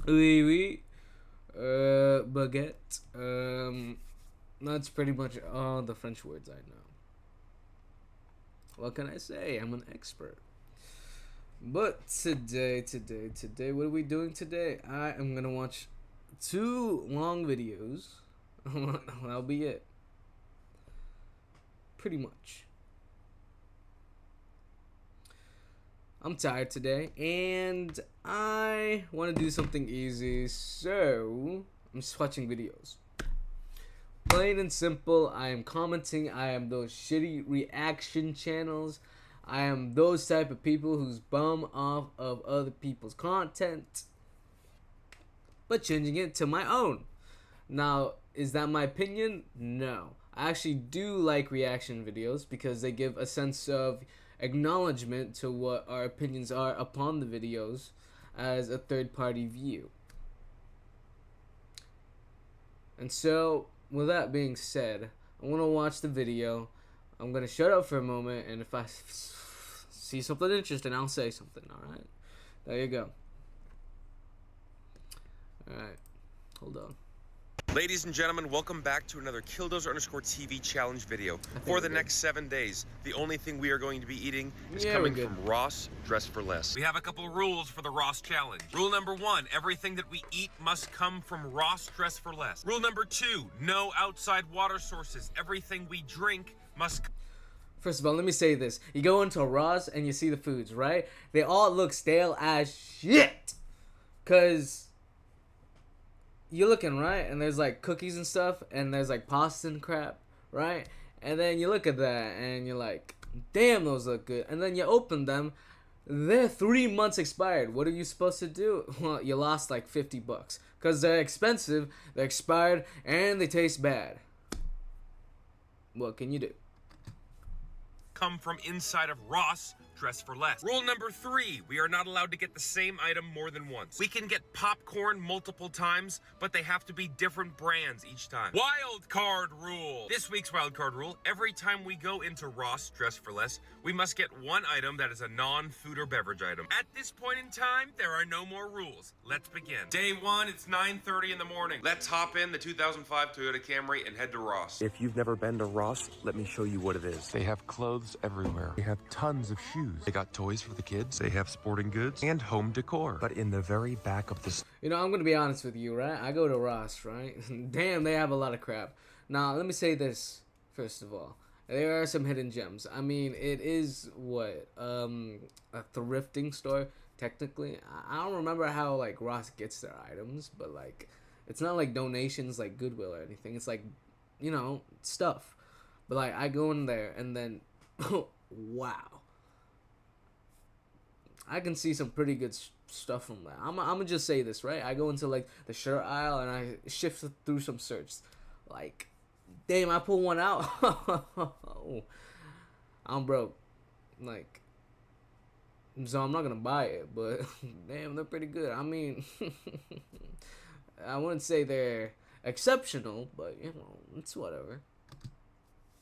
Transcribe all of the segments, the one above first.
Oui, oui. Baguette. That's pretty much all the French words I know. What can I say? I'm an expert. But today, what are we doing today? I am gonna watch two long videos. That'll be it. Pretty much. I'm tired today, and I want to do something easy, so I'm just watching videos. Plain and simple, I am commenting. I am those shitty reaction channels. I am those type of people who's bum off of other people's content, but changing it to my own. Now, is that my opinion? No. I actually do like reaction videos because they give a sense of acknowledgement to what our opinions are upon the videos as a third party view. And so, with that being said, I want to watch the video. I'm going to shut up for a moment, and if I see something interesting, I'll say something, alright? There you go. Alright, hold on. Ladies and gentlemen, welcome back to another Killdozer_TV challenge video. For the next 7 days, the only thing we are going to be eating is coming from Ross Dress for Less. We have a couple rules for the Ross challenge. Rule number 1, everything that we eat must come from Ross Dress for Less. Rule number 2, no outside water sources. Everything we drink must... First of all, let me say this. You go into Ross and you see the foods, right? They all look stale as shit. Because you're looking, right? And there's like cookies and stuff. And there's like pasta and crap, right? And then you look at that and you're like, damn, those look good. And then you open them. They're 3 months expired. What are you supposed to do? Well, you lost like $50. Because they're expensive, they're expired, and they taste bad. What can you do? Come from inside of Ross Dress for Less. Rule number 3, we are not allowed to get the same item more than once. We can get popcorn multiple times, but they have to be different brands each time. Wild card rule. This week's wild card rule, every time we go into Ross Dress for Less, we must get one item that is a non-food or beverage item. At this point in time, there are no more rules. Let's begin. Day 1, it's 9:30 in the morning. Let's hop in the 2005 Toyota Camry and head to Ross. If you've never been to Ross, let me show you what it is. They have clothes everywhere. They have tons of shoes. They got toys for the kids. They have sporting goods and home decor. But in the very back of the... You know, I'm going to be honest with you, right? I go to Ross, right? Damn, they have a lot of crap. Now, let me say this, first of all. There are some hidden gems. I mean, it is, what, a thrifting store, technically. I don't remember how, like, Ross gets their items, but, like, it's not, like, donations, like, Goodwill or anything. It's, like, you know, stuff. But, like, I go in there, and then, wow. I can see some pretty good stuff from that. I'm gonna just say this, right? I go into, like, the shirt aisle, and I shift through some shirts. Like, damn, I pull one out. I'm broke. Like, so I'm not gonna buy it, but damn, they're pretty good. I mean, I wouldn't say they're exceptional, but, you know, it's whatever.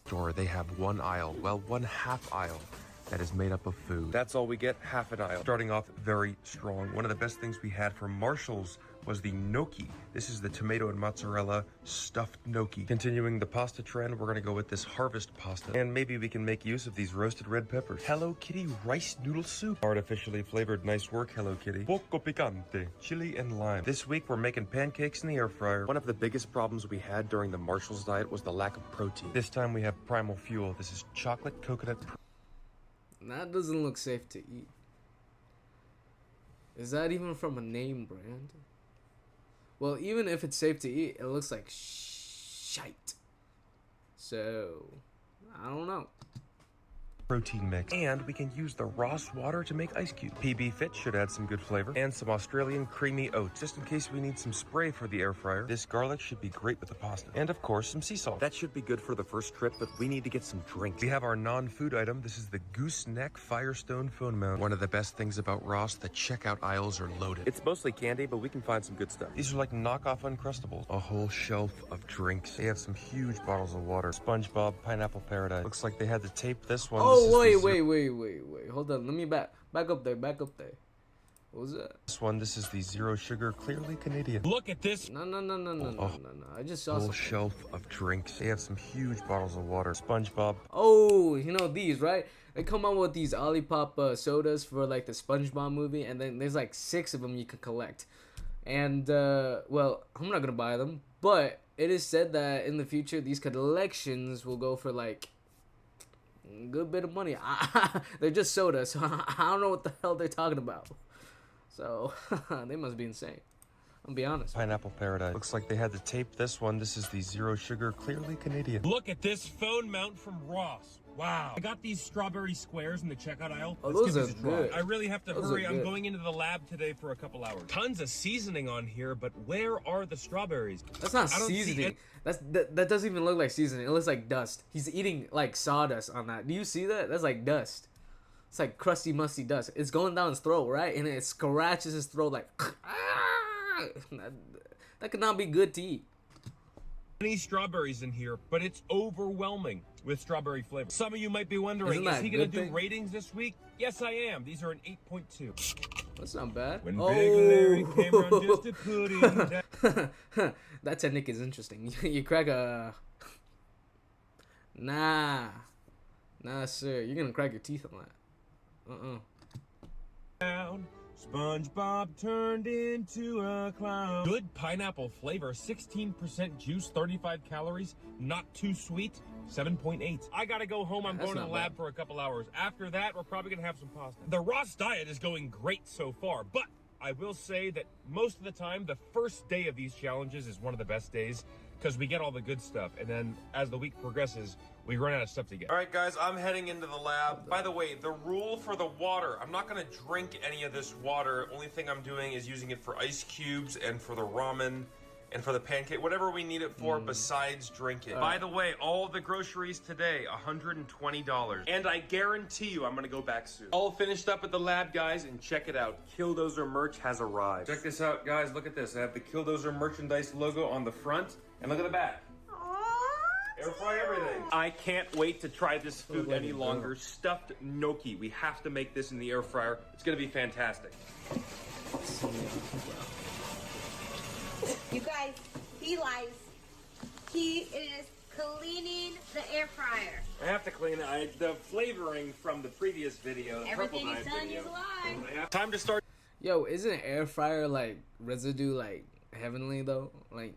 Store, they have one aisle, well, one half aisle that is made up of food. That's all we get, half an aisle. Starting off very strong. One of the best things we had from Marshall's was the gnocchi. This is the tomato and mozzarella stuffed gnocchi. Continuing the pasta trend, we're gonna go with this harvest pasta. And maybe we can make use of these roasted red peppers. Hello Kitty rice noodle soup. Artificially flavored, nice work, Hello Kitty. Poco picante, chili and lime. This week, we're making pancakes in the air fryer. One of the biggest problems we had during the Marshall's diet was the lack of protein. This time we have Primal Fuel. This is chocolate coconut. That doesn't look safe to eat. Is that even from a name brand? Well, even if it's safe to eat, it looks like shite. So, I don't know. Protein mix, and we can use the Ross water to make ice cubes. PB Fit should add some good flavor, and some Australian creamy oats, just in case we need some spray for the air fryer. This garlic should be great with the pasta, and of course some sea salt. That should be good for the first trip, but we need to get some drinks. We have our non-food item. This is the gooseneck Firestone phone mount. One of the best things about Ross, the checkout aisles are loaded. It's mostly candy, but we can find some good stuff. These are like knockoff Uncrustables. A whole shelf of drinks. They have some huge bottles of water. SpongeBob Pineapple Paradise. Looks like they had to tape this one. Oh, wait. Hold on. Let me back up there. What was that? This is the zero sugar, clearly Canadian. Look at this. No. I just saw Whole something. shelf of drinks. They have some huge bottles of water. SpongeBob. Oh, you know these, right? They come out with these Olipop sodas for like the SpongeBob movie, and then there's like 6 of them you can collect. And well, I'm not gonna buy them, but it is said that in the future these collections will go for like a good bit of money. They're just soda, so I don't know what the hell they're talking about. So they must be insane. I'll be honest. Pineapple Paradise. Looks like they had to tape this one. This is the zero sugar, clearly Canadian. Look at this phone mount from Ross. Wow. I got these strawberry squares in the checkout aisle. Oh, Let's those give are these a try. good. I really have to Those hurry. are I'm good. going into the lab today for a couple hours. Tons of seasoning on here, but where are the strawberries? That's not I don't see seasoning. it. That doesn't even look like seasoning. It looks like dust. He's eating like sawdust on that. Do you see that? That's like dust. It's like crusty, musty dust. It's going down his throat, right? And it scratches his throat like. That could not be good to eat. Many strawberries in here, but it's overwhelming with strawberry flavor. Some of you might be wondering, Isn't that is he a going to good do thing? ratings this week? Yes, I am. These are an 8.2. That's not bad. When Big Larry came around just to put him down. That technique is interesting. You crack a. Nah, sir. You're gonna crack your teeth on that. Down. SpongeBob turned into a clown. Good pineapple flavor, 16% juice, 35 calories, not too sweet, 7.8. I gotta go home. I'm That's going to the not lab bad. for a couple hours. After that, we're probably gonna have some pasta. The Ross diet is going great so far, but I will say that most of the time, the first day of these challenges is one of the best days because we get all the good stuff. And then as the week progresses, we run out of stuff to get. All right, guys, I'm heading into the lab. By the way, the rule for the water, I'm not gonna drink any of this water. Only thing I'm doing is using it for ice cubes and for the ramen and for the pancake, whatever we need it for besides drinking. By the way, all the groceries today, $120. And I guarantee you I'm gonna go back soon. All finished up at the lab, guys, and check it out. Killdozer merch has arrived. Check this out, guys, look at this. I have the Killdozer merchandise logo on the front, and look at the back. Air fry everything. I can't wait to try this food let any it go. longer. Stuffed gnocchi. We have to make this in the air fryer. It's gonna be fantastic. You guys, he lies. He is cleaning the air fryer. I have to clean it. The flavoring from the previous video, the Everything purple he's knife done video. is a lie. Time to start. Yo, isn't air fryer like residue like heavenly though? Like,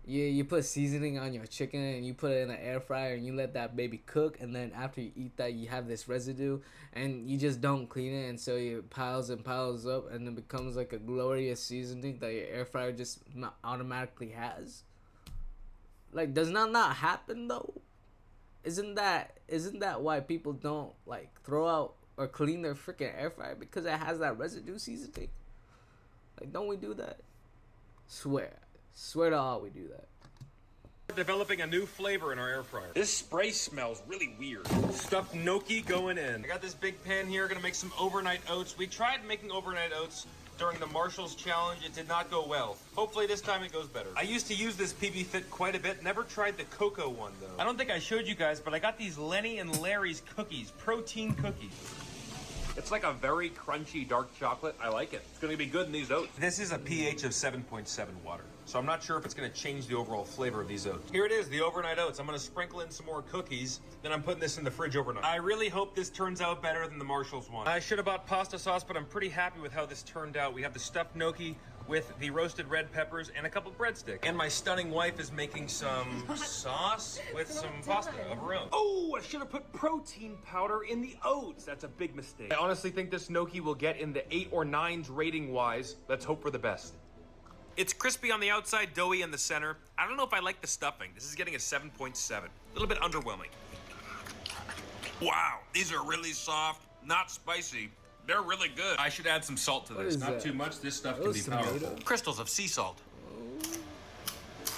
you put seasoning on your chicken and you put it in the air fryer and you let that baby cook, and then after you eat that, you have this residue and you just don't clean it, and so it piles and piles up, and it becomes like a glorious seasoning that your air fryer just automatically has. Like, does not happen though? Isn't that why people don't like throw out or clean their freaking air fryer, because it has that residue seasoning? Like, don't we do that? Swear to all we do that. Developing a new flavor in our air fryer. This spray smells really weird. Stuffed gnocchi going in. I got this big pan here, gonna make some overnight oats. We tried making overnight oats during the Marshalls challenge. It did not go well. Hopefully this time it goes better. I used to use this PB Fit quite a bit. Never tried the cocoa one though. I don't think I showed you guys, but I got these Lenny and Larry's cookies, protein cookies. It's like a very crunchy dark chocolate. I like it. It's gonna be good in these oats. This is a pH of 7.7 water, so I'm not sure if it's gonna change the overall flavor of these oats. Here it is, the overnight oats. I'm gonna sprinkle in some more cookies, then I'm putting this in the fridge overnight. I really hope this turns out better than the Marshalls one. I should have bought pasta sauce, but I'm pretty happy with how this turned out. We have the stuffed gnocchi with the roasted red peppers and a couple breadsticks. And my stunning wife is making some sauce with some pasta of her own. Oh, I should have put protein powder in the oats. That's a big mistake. I honestly think this gnocchi will get in the 8 or 9s rating wise. Let's hope for the best. It's crispy on the outside, doughy in the center. I don't know if I like the stuffing. This is getting a 7.7. A little bit underwhelming. Wow, these are really soft, not spicy. They're really good. I should add some salt to this. is Not that? too much. This stuff can Those be tomatoes? powerful. Crystals of sea salt.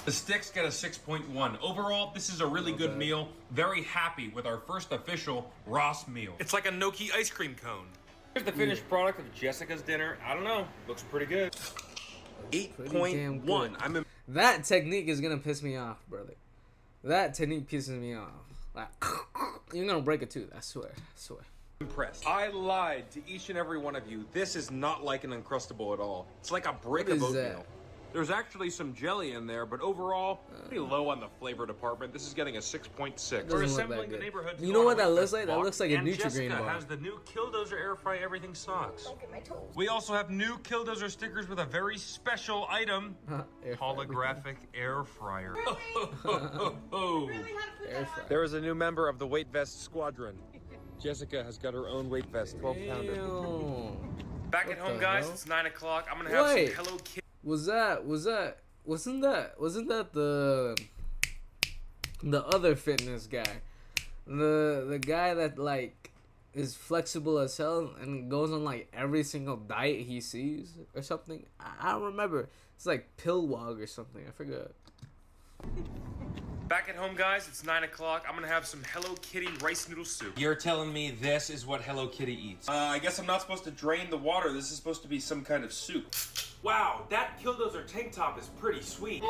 The sticks get a 6.1. Overall, this is a really good bad. meal. Very happy with our first official Ross meal. It's like a gnocchi ice cream cone. Here's the finished product of Jessica's dinner. I don't know. Looks pretty good. damn 8.1. good. I'm in. That technique is gonna piss me off, brother. That technique pisses me off. Like, you're gonna break a tooth. I swear. Impressed. I lied to each and every one of you. This is not like an Uncrustable at all. It's like a brick What of is oatmeal. that? There's actually some jelly in there, but overall, pretty low on the flavor department. This is getting a 6.6. Doesn't We're look assembling that the good. neighborhood. You know what that looks like? That looks like a and Nutri-Grain Jessica bar. has the new Killdozer air fry everything socks. Don't get my toes. We also have new Killdozer stickers with a very special item. Air fryer. Holographic air fryer. Really? Really? How to put Air that fryer. on? There is a new member of the Weight Vest Squadron. Jessica has got her own weight vest, 12-pounder. Damn. Back What at home, the guys. hell? It's 9 o'clock. I'm gonna have Wait. some Hello Kitty. Wasn't that the other fitness guy? The guy that like is flexible as hell and goes on like every single diet he sees or something. I don't remember. It's like Pillwog or something. I forgot. Back at home, guys. It's 9 o'clock. I'm gonna have some Hello Kitty rice noodle soup. You're telling me this is what Hello Kitty eats? I guess I'm not supposed to drain the water. This is supposed to be some kind of soup. Wow, that Killdozer tank top is pretty sweet.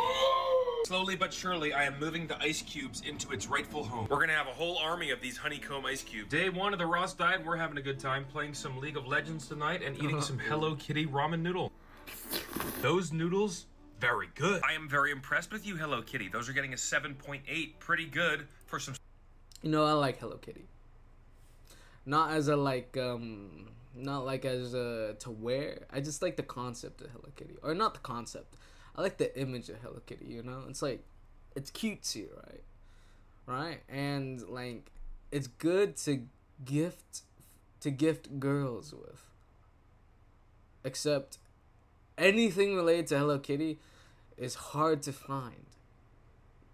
Slowly but surely, I am moving the ice cubes into its rightful home. We're gonna have a whole army of these honeycomb ice cubes. Day 1 of the Ross diet, we're having a good time playing some League of Legends tonight and eating some Hello Kitty ramen noodle. Those noodles, very good. I am very impressed with you, Hello Kitty. Those are getting a 7.8, pretty good for some. You know, I like Hello Kitty. Not as a not like as to wear. I just like the concept of Hello Kitty, or not the concept. I like the image of Hello Kitty. You know, it's like it's cutesy, right? And like it's good to gift girls with. Except anything related to Hello Kitty is hard to find.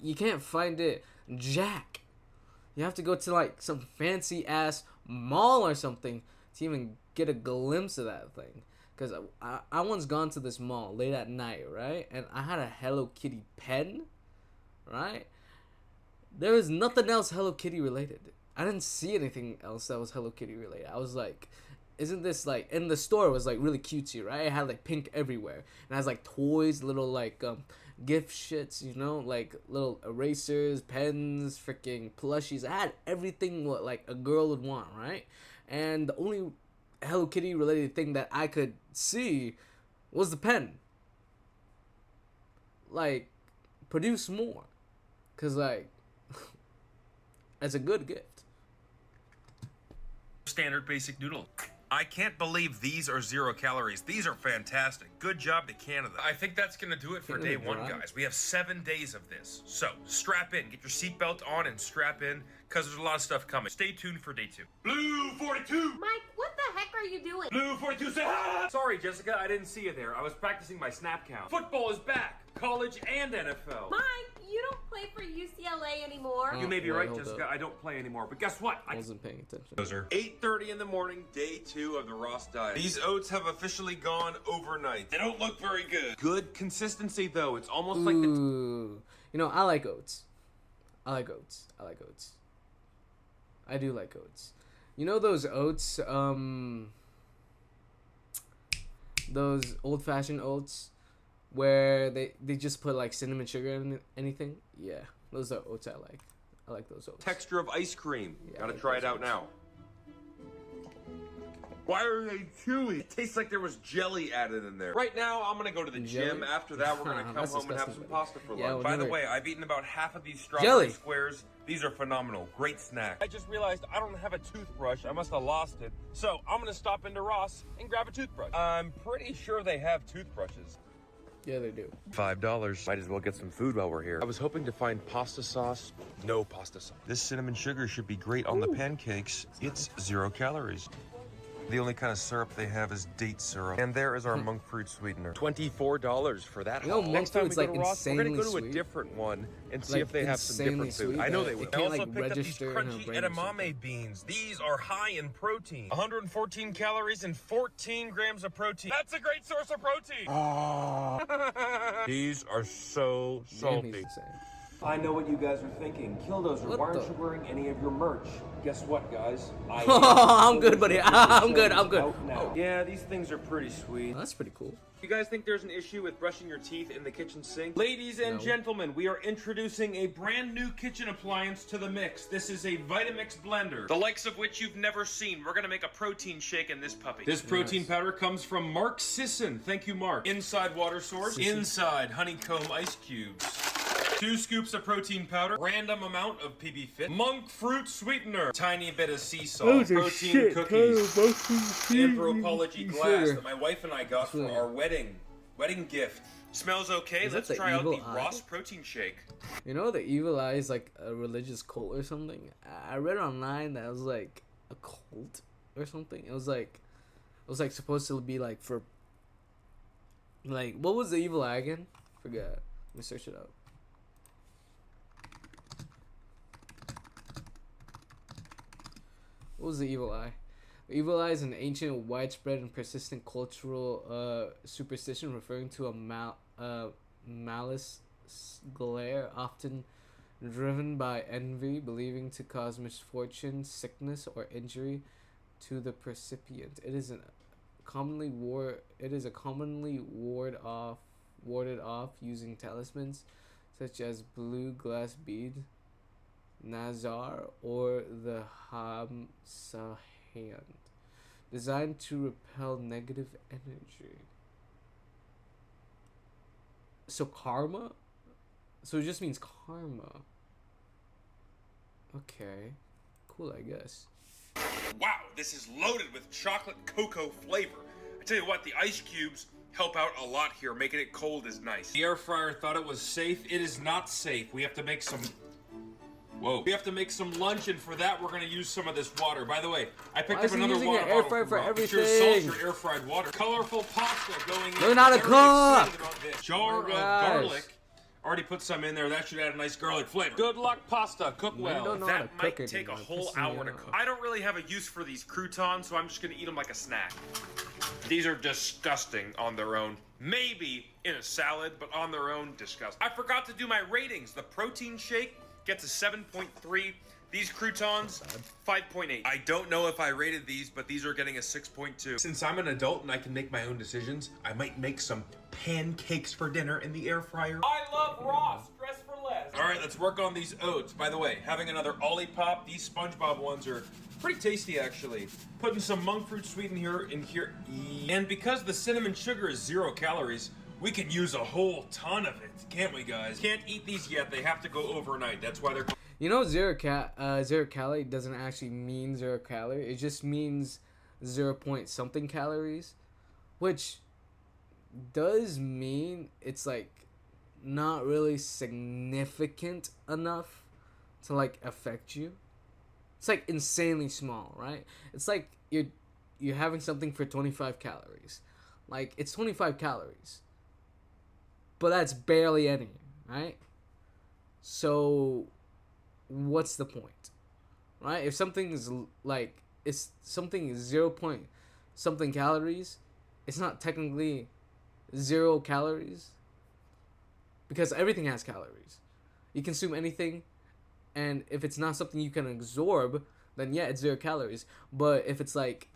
You can't find it jack. You have to go to like some fancy ass mall or something to even get a glimpse of that thing. Because I once gone to this mall late at night, right? And I had a Hello Kitty pen, right? There was nothing else Hello Kitty related. I didn't see anything else that was Hello Kitty related. I was like, isn't this like, in the store it was like really cutesy, right? It had like pink everywhere. And it has like toys, little like gift shits, you know, like little erasers, pens, freaking plushies. I had everything what like a girl would want, right? And the only Hello Kitty related thing that I could see was the pen. Like, produce more. Cause like, it's a good gift. Standard basic noodle. I can't believe these are 0 calories. These are fantastic. Good job to Canada. I think that's gonna do it for day Canada 1, dry. guys. We have 7 days of this. So strap in, get your seatbelt on and strap in, because there's a lot of stuff coming. Stay tuned for day 2. Blue 42! Mike, what the heck are you doing? Blue 42, say hi! Sorry, Jessica, I didn't see you there. I was practicing my snap count. Football is back. College and NFL. Mike, you don't play for UCLA anymore. You may be Wait, right, hold Jessica. up. I don't play anymore. But guess what? I wasn't paying attention. Those are 8:30 in the morning, day 2 of the Ross diet. These oats have officially gone overnight. They don't look very good. Good consistency, though. It's almost like the... Ooh. You know, I like oats. I do like oats. You know those oats, those old-fashioned oats where they just put like cinnamon sugar in anything? Yeah, those are oats I like. I like those oats. Texture of ice cream. Yeah, Gotta I like try those it out oats. now. Why are they chewy? It tastes like there was jelly added in there. Right now, I'm gonna go to the gym. Jelly? After that, we're gonna come That's home and have disgusting, some buddy. pasta for Yeah, lunch. well, By the never- way, I've eaten about half of these strawberry Jelly. squares. These are phenomenal. Great snack. I just realized I don't have a toothbrush. I must have lost it. So I'm gonna stop into Ross and grab a toothbrush. I'm pretty sure they have toothbrushes. Yeah, they do. $5. Might as well get some food while we're here. I was hoping to find pasta sauce. No pasta sauce. This cinnamon sugar should be great on the pancakes. It's 0 calories. The only kind of syrup they have is date syrup. And there is our monk fruit sweetener. $24 for that. You know, haul. monk Next time we fruit's, go like, to Ross, we're gonna go to a insanely sweet. different one and see Like, if they have some different insanely food. I know sweet they that will. it I can't, also like, picked up these register in her crunchy brain or something. edamame beans. These are high in protein. 114 calories and 14 grams of protein. That's a great source of protein. These are so Damn, he's salty. insane. I know what you guys are thinking. Killdozer, What why aren't the- you wearing any of your merch? Guess what, guys? I I'm good, buddy. I'm good. I'm good. Out now. Oh. Yeah, these things are pretty sweet. That's pretty cool. You guys think there's an issue with brushing your teeth in the kitchen sink? Ladies and No. gentlemen, we are introducing a brand new kitchen appliance to the mix. This is a Vitamix blender. The likes of which you've never seen. We're gonna make a protein shake in this puppy. This protein powder comes from Mark Sisson. Thank you, Mark. Inside water source. Sisson. Inside honeycomb ice cubes. 2 scoops of protein powder. Random amount of PB Fit. Monk fruit sweetener. Tiny bit of sea salt. Protein cookies. Anthropology glass that my wife and I got for our wedding gift. Smells okay. Is that Let's the try out evil the eye? Ross protein shake. You know, the evil eye is like a religious cult or something. I read online that it was like a cult or something. It was like supposed to be like for like, what was the evil eye again? Forgot. Let me search it out. What was the evil eye? The evil eye is an ancient, widespread, and persistent cultural superstition referring to a malice glare, often driven by envy, believing to cause misfortune, sickness, or injury to the percipient. It is a commonly warded off using talismans such as blue glass bead, Nazar, or the Hamsa hand, designed to repel negative energy. So karma? So it just means karma. Okay. Cool, I guess. Wow, this is loaded with chocolate cocoa flavor. I tell you what, the ice cubes help out a lot here. Making it cold is nice. The air fryer thought it was safe. It is not safe. We have to make some... Whoa. We have to make some lunch, and for that, we're going to use some of this water. By the way, I picked Why up is he another using water an air bottle fryer from for Rob. Be sure to everything? salt your air fried water. Colorful pasta going in. Learn how to Very cook. excited about this. Jar my of gosh. garlic. Already put some in there. That should add a nice garlic flavor. Good luck, pasta. Cook well. don't know how to That might cook take a anymore. whole Pissing me hour to off. cook. I don't really have a use for these croutons, so I'm just gonna eat them like a snack. These are disgusting on their own. Maybe in a salad, but on their own, disgusting. I forgot to do my ratings. The protein shake gets a 7.3. These croutons, 5.8. I don't know if I rated these, but these are getting a 6.2. Since I'm an adult and I can make my own decisions, I might make some pancakes for dinner in the air fryer. I love Ross. Dress for less. All right, let's work on these oats. By the way, having another Olipop. These SpongeBob ones are pretty tasty, actually. Putting some monk fruit sweetener in here. And because the cinnamon sugar is 0 calories, we can use a whole ton of it, can't we, guys? Can't eat these yet. They have to go overnight. That's why they're... You know, zero calorie doesn't actually mean 0 calorie. It just means 0 point something calories, which does mean it's like not really significant enough to like affect you. It's like insanely small, right? It's like you're having something for 25 calories. Like, it's 25 calories. But that's barely any, right? So what's the point? Right? If something is like, it's something is 0 point something calories, it's not technically 0 calories, because everything has calories. You consume anything, and if it's not something you can absorb, then yeah, it's 0 calories. But if it's like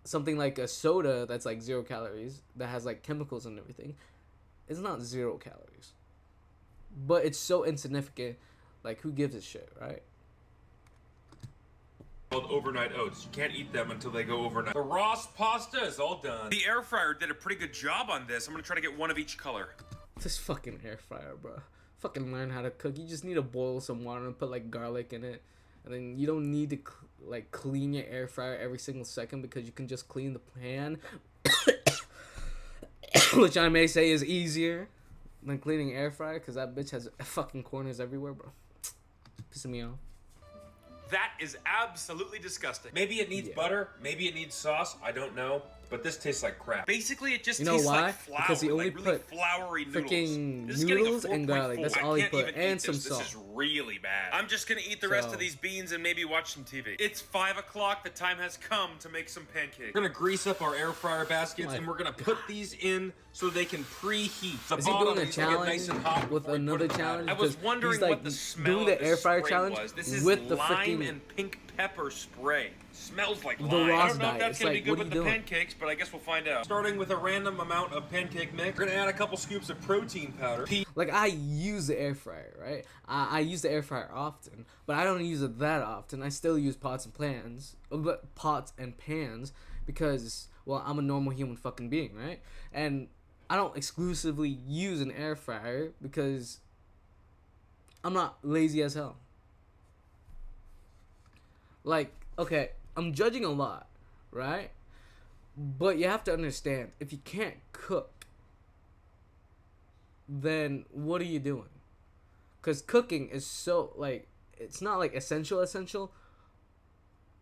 something like a soda that's like 0 calories, that has like chemicals and everything, it's not 0 calories. But it's so insignificant, like, who gives a shit, right? Called overnight oats. You can't eat them until they go overnight. The Ross pasta is all done. The air fryer did a pretty good job on this. I'm gonna try to get one of each color. This fucking air fryer, bro. Fucking learn how to cook. You just need to boil some water and put like garlic in it, and then you don't need to like clean your air fryer every single second, because you can just clean the pan, which I may say is easier than cleaning air fryer, because that bitch has fucking corners everywhere, bro. Pissing me off. That is absolutely disgusting. Maybe it needs Yeah. butter. Maybe it needs sauce. I don't know. but this tastes like crap. Basically, it just You know tastes why? like flour, Because he only like really put floury noodles. freaking This is getting a noodles and garlic. 4.4. That's I all he can't put, even and eat some this. salt. This is really bad. I'm just gonna eat the rest So- of these beans and maybe watch some TV. It's 5 o'clock. The time has come to make some pancakes. We're gonna grease up our air fryer baskets My and we're gonna put these in so they can preheat. The Is he bottom doing a of these will get nice challenge and hot with before we put another it in the challenge? batter. I was Because wondering he's, like, what the smell doing the of this air fryer spray challenge was. This is with the lime freaking- and pink pepper spray. Smells like The lime. I Ross don't know if diet. that's It's gonna like, be what good are with you the doing? pancakes, but I guess we'll find out. Starting with a random amount of pancake mix, we're gonna add a couple scoops of protein powder. Like, I use the air fryer, right? I use the air fryer often, but I don't use it that often. I still use pots and pans because, well, I'm a normal human fucking being, right? And I don't exclusively use an air fryer because I'm not lazy as hell. Like, okay, I'm judging a lot, right? But you have to understand, if you can't cook, then what are you doing? Because cooking is so, like, it's not like essential,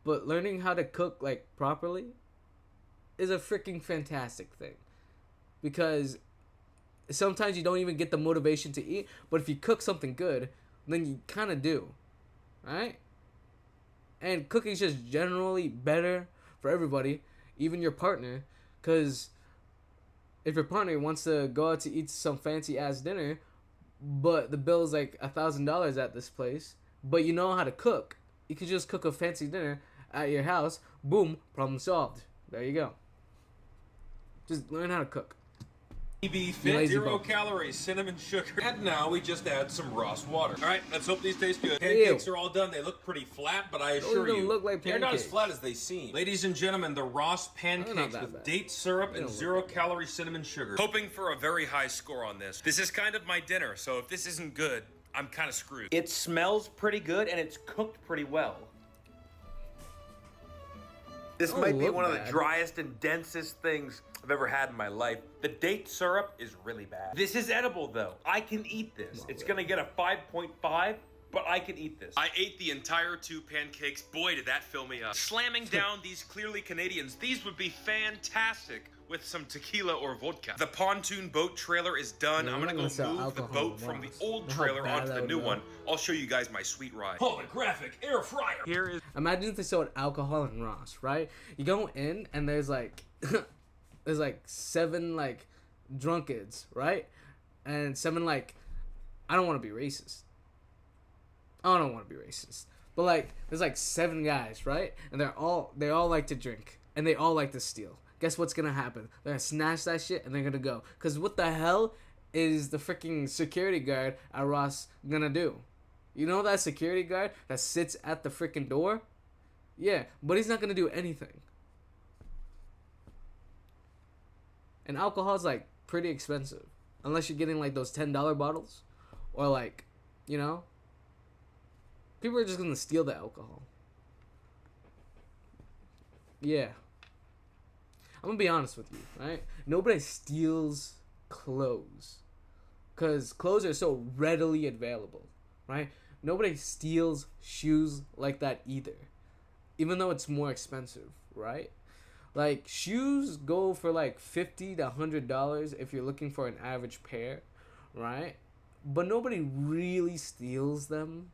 but learning how to cook, like, properly is a freaking fantastic thing. Because sometimes you don't even get the motivation to eat, but if you cook something good, then you kind of do, right? And cooking's just generally better for everybody, even your partner, because if your partner wants to go out to eat some fancy ass dinner, but the bill's like $1,000 at this place, but you know how to cook, you could just cook a fancy dinner at your house. Boom, problem solved. There you go. Just learn how to cook. EB You lazy fit, 0 bum. calories, cinnamon sugar. And now we just add some Ross water. All right, let's hope these taste good. Pancakes are all done. They look pretty flat, but I assure even you, look like they're not as pancakes. flat as they seem. Ladies and gentlemen, the Ross pancakes that with bad. date syrup and don't look 0 calorie cinnamon sugar. Hoping for a very high score on this. This is kind of my dinner, so if this isn't good, I'm kind of screwed. It smells pretty good and it's cooked pretty well. This Don't might be look one of bad. the driest and densest things I've ever had in my life. The date syrup is really bad. This is edible though. I can eat this. It's gonna get a 5.5, but I can eat this. I ate the entire 2 pancakes. Boy, did that fill me up. Slamming down these clearly Canadians. These would be fantastic with some tequila or vodka. The pontoon boat trailer is done. Yeah, I'm gonna I'm go not gonna sell move the alcohol boat from the once. old Know how trailer bad onto that the would new go. one. I'll show you guys my sweet ride. Holographic air fryer. Here is Imagine if they sold alcohol in Ross, right? You go in and there's like there's like 7 like drunkards, right? And 7 like, I don't want to be racist. I don't want to be racist. But like there's like 7 guys, right? And they all like to drink and they all like to steal. Guess what's gonna happen? They're gonna snatch that shit and they're gonna go. Cause what the hell is the freaking security guard at Ross gonna do? You know that security guard that sits at the freaking door? Yeah, but he's not gonna do anything. And alcohol's like pretty expensive. Unless you're getting like those $10 bottles. Or like, you know, people are just gonna steal the alcohol. Yeah. I'm gonna be honest with you, right? Nobody steals clothes. Because clothes are so readily available, right? Nobody steals shoes like that either. Even though it's more expensive, right? Like, shoes go for like $50 to $100 if you're looking for an average pair, right? But nobody really steals them.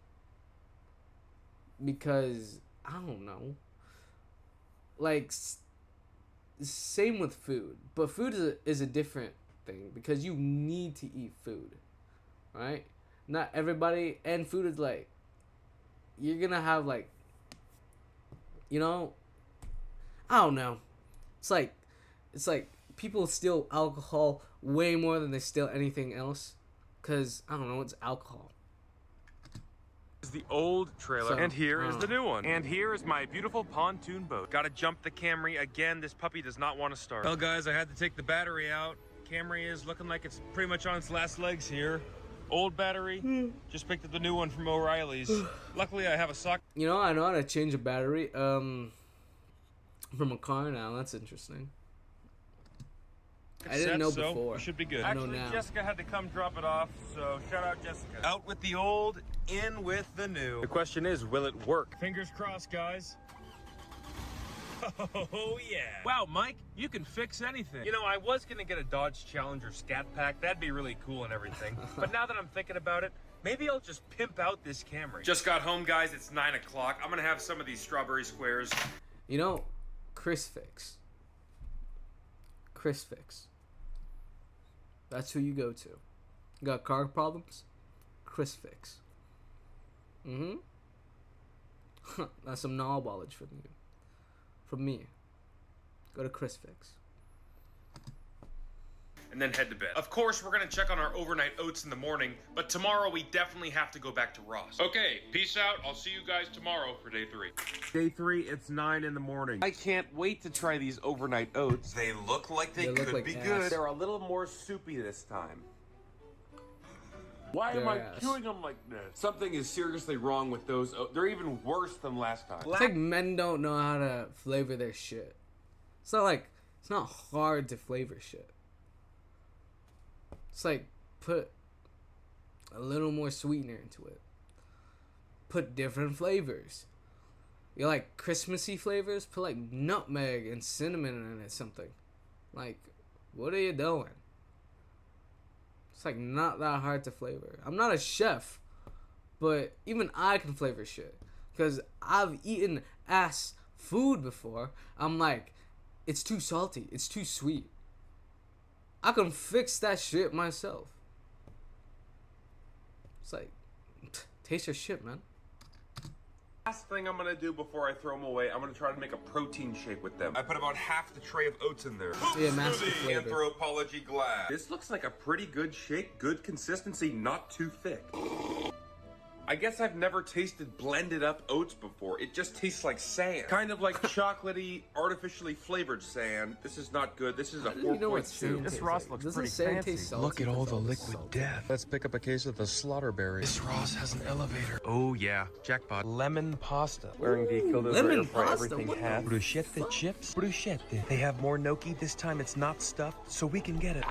Because, I don't know. Like, same with food. But food is a different thing. Because you need to eat food. Right? Not everybody. And food is like, you're gonna have like, you know, I don't know. It's like people steal alcohol way more than they steal anything else. Because, I don't know, it's alcohol. is the old trailer, So, and here is oh. the new one. And here is my beautiful pontoon boat. Gotta jump the Camry again. This puppy does not want to start. Well, guys, I had to take the battery out. Camry is looking like it's pretty much on its last legs here. Old battery. Just picked up the new one from O'Reilly's. Luckily, I have a sock. You know, I know how to change a battery from a car now. That's interesting. I didn't know so before. we should be good. I know Actually, now. Jessica had to come drop it off, so shout out Jessica. Out with the old, in with the new. The question is, will it work? Fingers crossed, guys. Oh, yeah. Wow, Mike, you can fix anything. You know, I was gonna get a Dodge Challenger Scat Pack. That'd be really cool and everything. But now that I'm thinking about it, maybe I'll just pimp out this Camry. Just got home, guys. It's 9 o'clock. I'm gonna have some of these strawberry squares. You know, Chris Fix. Chris Fix. That's who you go to. You got car problems? Chris Fix. Mm-hmm. That's some knowledge from you. From me. Go to Chris Fix. And then head to bed. Of course, we're gonna check on our overnight oats in the morning, but tomorrow we definitely have to go back to Ross. Okay, peace out. I'll see you guys tomorrow for day 3. Day 3, it's 9 in the morning. I can't wait to try these overnight oats. They look like they look could like be ass. good. They're a little more soupy this time. Why am They're I ass. chewing them like this? Something is seriously wrong with those oats. They're even worse than last time. It's like men don't know how to flavor their shit. It's not hard to flavor shit. It's like put a little more sweetener into it. Put different flavors. You like Christmassy flavors? Put like nutmeg and cinnamon in it, something. Like, what are you doing? It's like not that hard to flavor. I'm not a chef, but even I can flavor shit. Because I've eaten ass food before. I'm like, it's too salty. It's too sweet. I can fix that shit myself. It's like, taste your shit, man. Last thing I'm gonna do before I throw them away, I'm gonna try to make a protein shake with them. I put about half the tray of oats in there. Yeah, master The flavor. anthropology glass. This looks like a pretty good shake, good consistency, not too thick. I guess I've never tasted blended up oats before. It just tastes like sand. Kind of like chocolatey, artificially flavored sand. This is not good. This is a How do you know what sand 4.2. tastes like? Doesn't sand taste salty? Look at all the It's liquid salty. death. Let's pick up a case of the slaughterberry. This Ross has an elevator. Oh yeah, jackpot. Lemon pasta. Wearing the killed lemon air fry pasta? everything What the half. Bruschetta chips. Bruschetta. They have more gnocchi this time. It's not stuffed, so we can get it.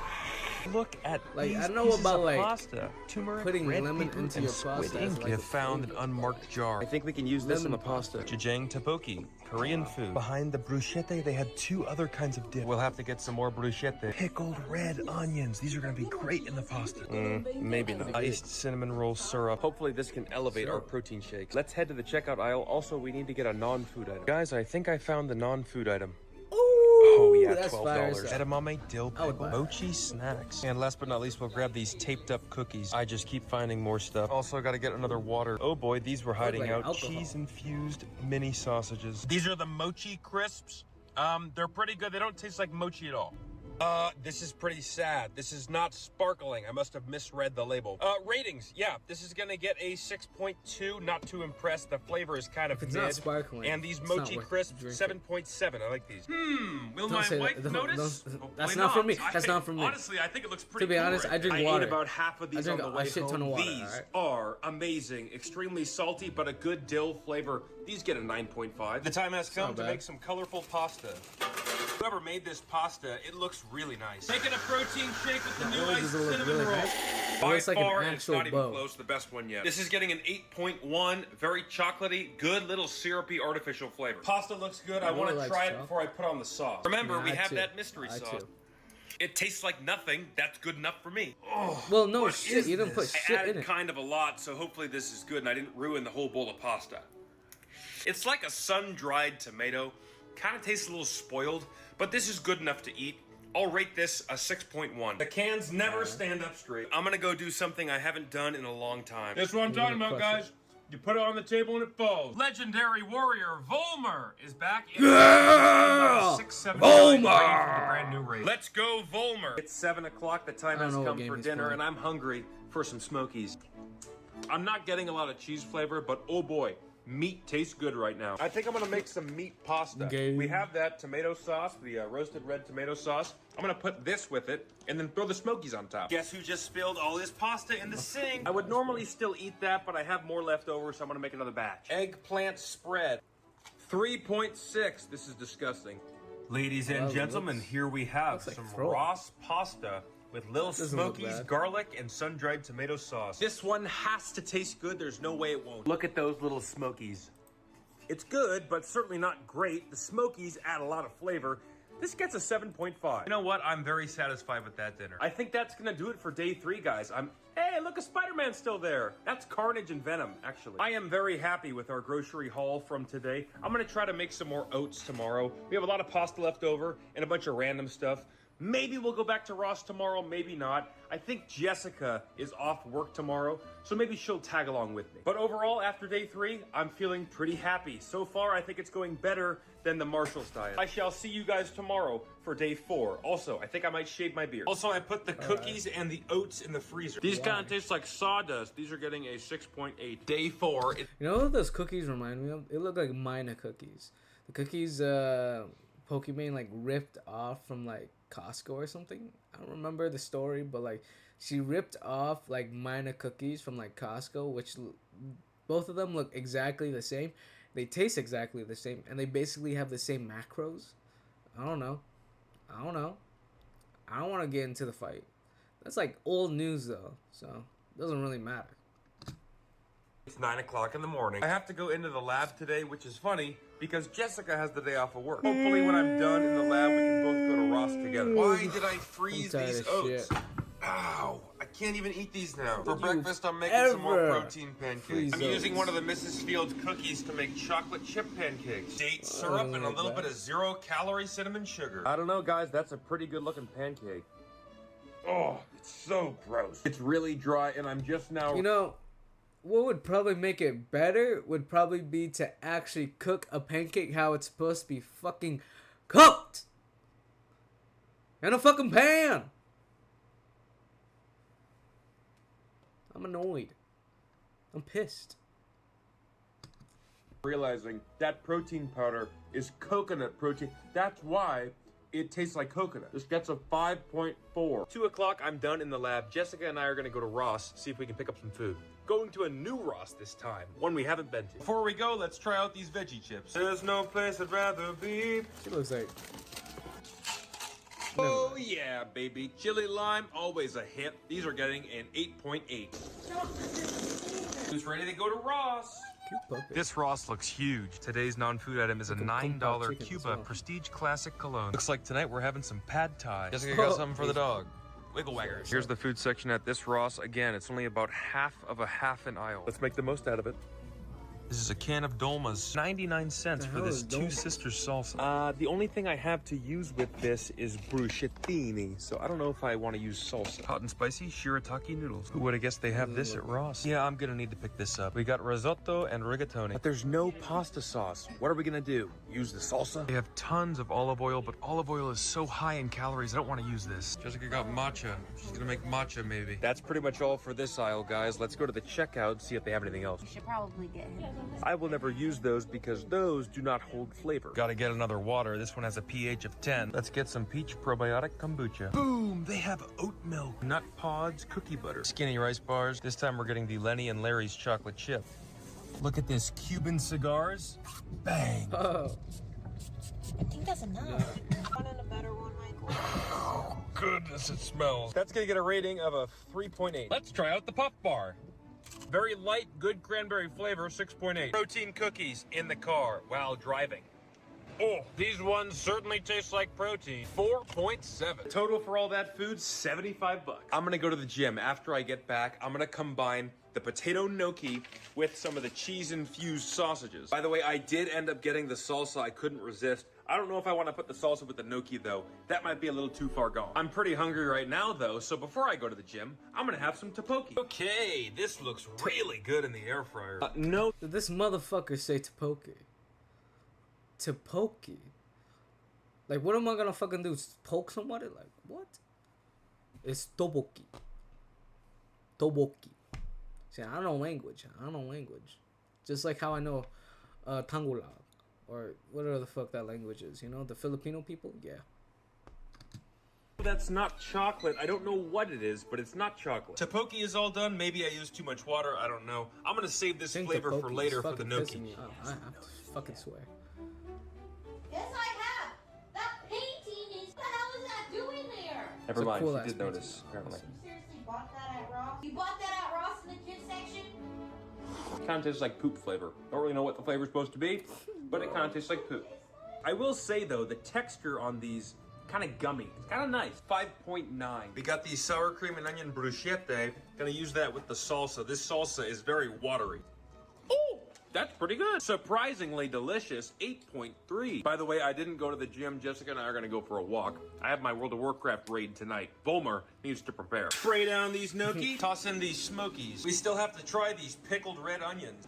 Look at Like, these I know pieces about, of like, pasta. Turmeric, putting red lemon pepper, into and your squid pasta ink. as, like, We a have found an flavor. unmarked jar. I think we can use this in Lemon the pasta. pasta. Jajang tteokbokki, Korean food. Behind the bruschetta, they had 2 other kinds of dip. We'll have to get some more bruschetta. Pickled red onions. These are gonna be great in the pasta. Maybe not. Iced cinnamon roll syrup. Hopefully this can elevate our protein shakes. Let's head to the checkout aisle. Also, we need to get a non-food item. Guys, I think I found the non-food item. Oh yeah, that's fire $12. stuff. Edamame dill I would pickle, buy mochi snacks. And last but not least, we'll grab these taped up cookies. I just keep finding more stuff. Also gotta get another water. Oh boy, these were hiding like out. alcohol. Cheese infused mini sausages. These are the mochi crisps. They're pretty good. They don't taste like mochi at all. This is pretty sad. This is not sparkling. I must have misread the label. Ratings. Yeah, this is gonna get a 6.2. Not too impressed. The flavor is kind of If it's mid. not sparkling, And these it's not mochi worth crisps, drinking. 7.7. I like these. Will Don't my say that. wife Don't- notice? don't- Hopefully that's not for me. I That's think- not for me. Honestly, I think it looks pretty To be cool honest, right I drink there. water. ate about half of these I on drink the a way shit ton home. of water, These alright? are amazing, extremely salty, but a good dill flavor. These get a 9.5. The time has come not to bad. make some colorful pasta. Whoever made this pasta, it looks really nice. Making a protein shake with the new Really, iced does it look cinnamon really roll. nice? It By looks like an far, and it's actual not even bow. close to the best one yet. This is getting an 8.1, very chocolatey, good little syrupy artificial flavor. Pasta looks good. I want really to like try it chocolate. before I put on the sauce. Remember, Yeah, we I have too. that mystery I sauce. too. It tastes like nothing. That's good enough for me. Well, no What shit. is You didn't put this? I shit in added it. kind of a lot, so hopefully this is good and I didn't ruin the whole bowl of pasta. It's like a sun-dried tomato. Kind of tastes a little spoiled, but this is good enough to eat. I'll rate this a 6.1. The cans never stand up straight. I'm gonna go do something I haven't done in a long time. That's what I'm talking gonna about, crush guys. You put it on the table and it falls. Legendary warrior Volmer is back in Yeah! 679 Volmer! ready for the brand new raid. Let's go, Volmer. It's 7 o'clock. The time I don't has know what come game for he's dinner, playing. and I'm hungry for some Smokies. I'm not getting a lot of cheese flavor, but oh boy, meat tastes good right now. I think I'm gonna make some meat pasta. Okay. We have that tomato sauce, the roasted red tomato sauce. I'm gonna put this with it, and then throw the Smokies on top. Guess who just spilled all his pasta in the sink? I would normally still eat that, but I have more left over, so I'm gonna make another batch. Eggplant spread. 3.6. This is disgusting. Ladies Well, and it gentlemen, looks- here we have looks like some throw. Ross pasta with little Doesn't look Smokies, bad. garlic, and sun-dried tomato sauce. This one has to taste good. There's no way it won't. Look at those little Smokies. It's good, but certainly not great. The Smokies add a lot of flavor. This gets a 7.5. You know what? I'm very satisfied with that dinner. I think that's gonna do it for day 3, guys. Hey, look, a Spider-Man's still there. That's Carnage and Venom, actually. I am very happy with our grocery haul from today. I'm gonna try to make some more oats tomorrow. We have a lot of pasta left over and a bunch of random stuff. Maybe we'll go back to Ross tomorrow, maybe not. I think Jessica is off work tomorrow, so maybe she'll tag along with me. But overall, after day 3, I'm feeling pretty happy. So far, I think it's going better than the Marshall's diet. I shall see you guys tomorrow for day 4. Also, I think I might shave my beard. Also, I put the cookies and the oats in the freezer. These kind of taste like sawdust. These are getting a 6.8. Day 4. You know what those cookies remind me of? It looked like Mina cookies. The cookies Pokimane like ripped off from like Costco or something. I don't remember the story, but like she ripped off like Mina cookies from like Costco, which both of them look exactly the same. They taste exactly the same, and they basically have the same macros. I don't know. I don't want to get into the fight. That's like old news though, so it doesn't really matter. It's 9 o'clock in the morning. I have to go into the lab today, which is funny because Jessica has the day off of work. Hopefully when I'm done in the lab, we can both go to Ross together. Why did I freeze these oats? Shit. Ow, I can't even eat these now. For breakfast, I'm making some more protein pancakes. I'm using one of the Mrs. Fields cookies to make chocolate chip pancakes. Date syrup and a little bit of 0-calorie cinnamon sugar. I don't know, guys, that's a pretty good looking pancake. Oh, it's so gross. It's really dry and I'm just now... You know, what would probably make it better would probably be to actually cook a pancake how it's supposed to be fucking cooked in a fucking pan. I'm annoyed. I'm pissed. Realizing that protein powder is coconut protein. That's why it tastes like coconut. This gets a 5.4. 2 o'clock, I'm done in the lab. Jessica and I are gonna go to Ross, see if we can pick up some food. Going to a new Ross this time, one we haven't been to. Before we go, let's try out these veggie chips. There's no place I'd rather be. It looks like... Oh yeah, baby. Chili lime, always a hit. These are getting an 8.8. Who's ready to go to Ross? This Ross looks huge. Today's non-food item is a $9 Cuba Prestige Classic Cologne. Looks like tonight we're having some pad thai. Jessica got something for the dog. Wiggle waggers. Here's the food section at this Ross. Again, it's only about half an aisle. Let's make the most out of it. This is a can of Dolma's. 99 cents for this Two Sisters salsa. The only thing I have to use with this is bruschettini, so I don't know if I want to use salsa. Hot and spicy shirataki noodles. Who would have guessed they have this at Ross? Yeah, I'm gonna need to pick this up. We got risotto and rigatoni. But there's no pasta sauce. What are we gonna do? Use the salsa? They have tons of olive oil, but olive oil is so high in calories, I don't want to use this. Jessica got matcha. She's gonna make matcha, maybe. That's pretty much all for this aisle, guys. Let's go to the checkout, see if they have anything else. You should probably get him. I will never use those because those do not hold flavor. Gotta get another water. This one has a pH of 10. Let's get some peach probiotic kombucha. Boom! They have oat milk, nut pods, cookie butter, skinny rice bars. This time we're getting the Lenny and Larry's chocolate chip. Look at this, Cuban cigars. Bang! Oh. I think that's enough. One and a better one, Michael. Oh, goodness, it smells. That's gonna get a rating of a 3.8. Let's try out the Puff Bar. Very light, good cranberry flavor, 6.8. Protein cookies in the car while driving. Oh, these ones certainly taste like protein. 4.7. Total for all that food, 75 bucks. I'm gonna go to the gym. After I get back, I'm gonna combine the potato gnocchi with some of the cheese-infused sausages. By the way, I did end up getting the salsa. I couldn't resist. I don't know if I want to put the salsa with the gnocchi, though. That might be a little too far gone. I'm pretty hungry right now, though, so before I go to the gym, I'm gonna have some tteokbokki. Okay, this looks really good in the air fryer. No. Did this motherfucker say tteokbokki? Tteokbokki? Like, what am I gonna fucking do? Poke somebody? Like, what? It's tteokbokki. Tteokbokki. See, I don't know language. Just like how I know Tangulag. Or whatever the fuck that language is, you know? The Filipino people? Yeah. That's not chocolate. I don't know what it is, but it's not chocolate. Tteokbokki is all done. Maybe I used too much water. I don't know. I'm gonna save this flavor for later for the gnocchi. I have to fucking swear. Yes, I have. That painting is. What the hell is that doing there? Never mind. Cool She did notice, apparently. You seriously bought that at Ross? You bought that at Ross in the kids section? Kind of tastes like poop flavor. Don't really know what the flavor's supposed to be, but it kind of tastes like poop. I will say though, the texture on these kind of gummy. It's kind of nice. 5.9. We got the sour cream and onion bruschetta. Gonna use that with the salsa. This salsa is very watery. Oh, that's pretty good. Surprisingly delicious. 8.3. By the way, I didn't go to the gym. Jessica and I are gonna go for a walk. I have my World of Warcraft raid tonight. Volmer needs to prepare. Spray down these gnocchi. Toss in these smokies. We still have to try these pickled red onions.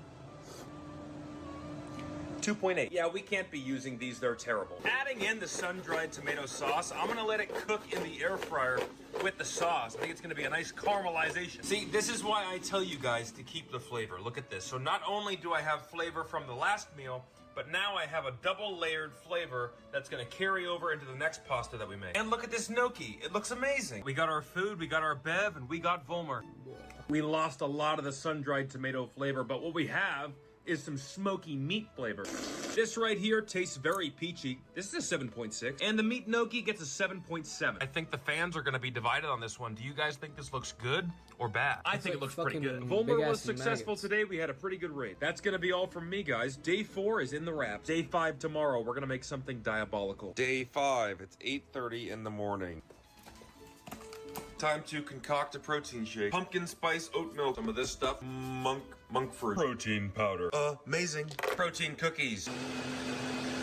2.8. Yeah, we can't be using these. They're terrible. Adding in the sun-dried tomato sauce, I'm gonna let it cook in the air fryer with the sauce. I think it's gonna be a nice caramelization. See, this is why I tell you guys to keep the flavor. Look at this. So not only do I have flavor from the last meal, but now I have a double layered flavor that's gonna carry over into the next pasta that we make. And look at this gnocchi. It looks amazing. We got our food, we got our bev, and we got Volmer. We lost a lot of the sun-dried tomato flavor, but what we have is some smoky meat flavor. This right here tastes very peachy. This is a 7.6, and the meat gnocchi gets a 7.7. I think the fans are gonna be divided on this one. Do you guys think this looks good or bad? I think it looks pretty good. Volmer was successful today. We had a pretty good raid. That's gonna be all from me, guys. Day 4 is in the wraps. Day 5 tomorrow, we're gonna make something diabolical. Day 5, it's 8:30 in the morning. Time to concoct a protein shake. Pumpkin spice oat milk. Some of this stuff. Monk fruit. Protein powder. Amazing. Protein cookies.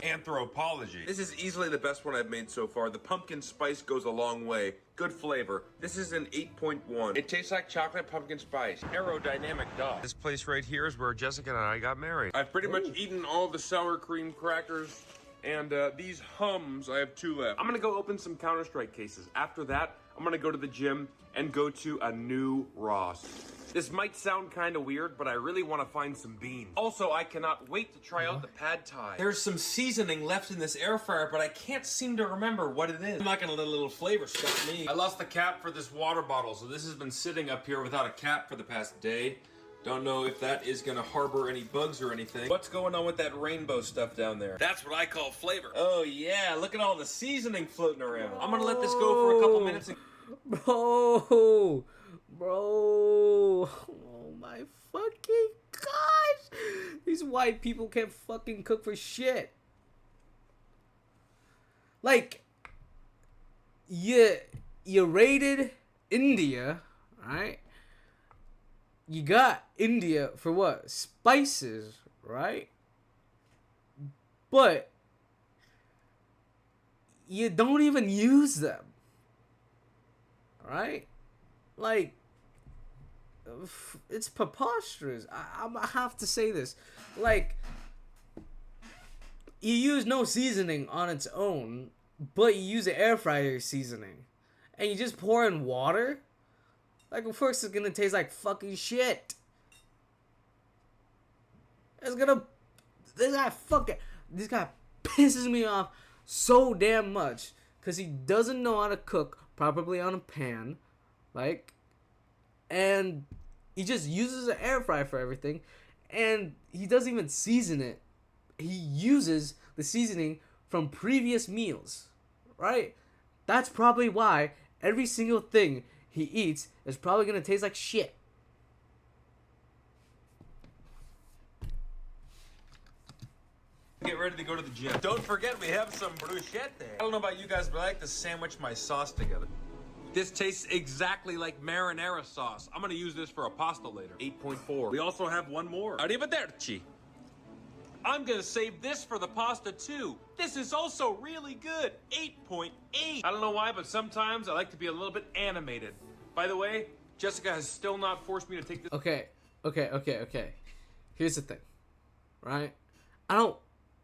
Anthropology. This is easily the best one I've made so far. The pumpkin spice goes a long way. Good flavor. This is an 8.1. It tastes like chocolate pumpkin spice. Aerodynamic dog. This place right here is where Jessica and I got married. I've pretty much eaten all the sour cream crackers. And these hums, I have 2 left. I'm gonna go open some Counter-Strike cases. After that, I'm gonna go to the gym and go to a new Ross. This might sound kind of weird, but I really want to find some beans. Also, I cannot wait to try out the pad thai. There's some seasoning left in this air fryer, but I can't seem to remember what it is. I'm not gonna let a little flavor stop me. I lost the cap for this water bottle, so this has been sitting up here without a cap for the past day. Don't know if that is gonna harbor any bugs or anything. What's going on with that rainbow stuff down there? That's what I call flavor. Oh yeah, look at all the seasoning floating around. I'm gonna let this go for a couple minutes. Bro, oh my fucking gosh. These white people can't fucking cook for shit. Like, you raided India, right? You got India for what? Spices, right? But you don't even use them. Right? Like, it's preposterous. I have to say this. Like, you use no seasoning on its own, but you use an air fryer seasoning. And you just pour in water? Like, of course it's gonna taste like fucking shit. It's gonna... This guy pisses me off so damn much. Because he doesn't know how to cook properly on a pan. Like... And he just uses an air fryer for everything. And he doesn't even season it. He uses the seasoning from previous meals. Right? That's probably why every single thing he eats is probably going to taste like shit. Get ready to go to the gym. Don't forget we have some bruschetta. I don't know about you guys, but I like to sandwich my sauce together. This tastes exactly like marinara sauce. I'm gonna use this for a pasta later. 8.4. We also have one more. Arrivederci. I'm gonna save this for the pasta too. This is also really good. 8.8. I don't know why, but sometimes I like to be a little bit animated. By the way, Jessica has still not forced me to take this. Okay. Here's the thing. Right? I don't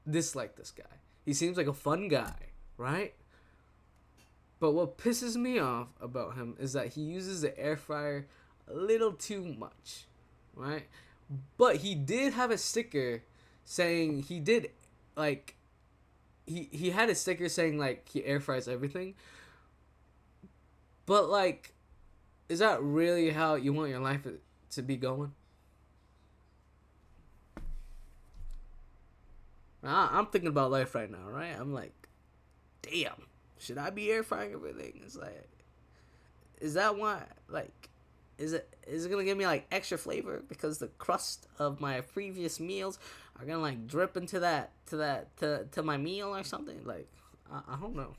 dislike this guy. He seems like a fun guy. Right? But what pisses me off about him is that he uses the air fryer a little too much, right? But he did have a sticker saying he did, like, he had a sticker saying, like, he air fries everything. But, like, is that really how you want your life to be going? I'm thinking about life right now, right? I'm like, damn. Should I be air frying everything? It's like, is that why? Like, is it gonna give me like extra flavor because the crust of my previous meals are gonna like drip into to my meal or something? Like, I don't know.